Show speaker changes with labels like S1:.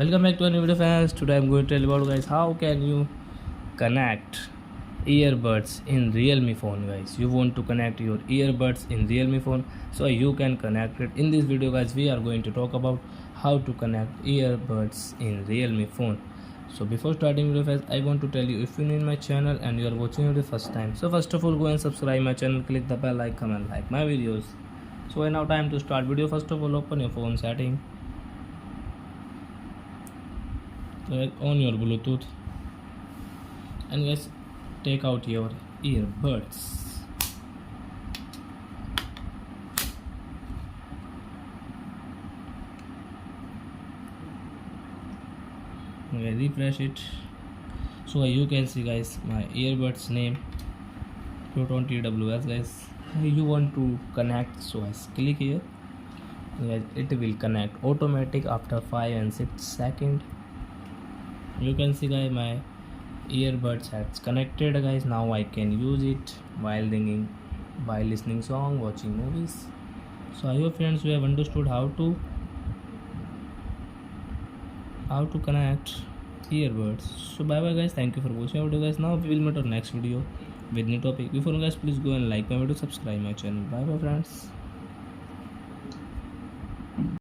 S1: Welcome back to a new video, fans. Today I'm going to tell you about, guys, how can you connect earbuds in realme phone. Guys, you want to connect your earbuds in realme phone, so you can connect it. In this video, guys, we are going to talk about how to connect earbuds in realme phone. So before starting video, guys, I want to tell you, if you're new in my channel and you are watching it the first time, so first of all, go and subscribe my channel, click the bell icon and like my videos. So now time to start video. First of all, open your phone setting, on your Bluetooth, and guys, take out your earbuds. Okay, refresh it. So you can see, guys, my earbuds name Proton TWS. Guys, you want to connect, so guys, click here. Guys, it will connect automatic after 5 and 6 seconds. You can see, guys, my earbuds has connected. Guys, now I can use it while ringing, while listening song, watching movies. So I hope, friends, you have understood how to connect earbuds. So bye bye, guys, thank you for watching our video, guys. Now we will meet our next video with new topic. Before, guys, please go and like my video, subscribe my channel. Bye bye, friends.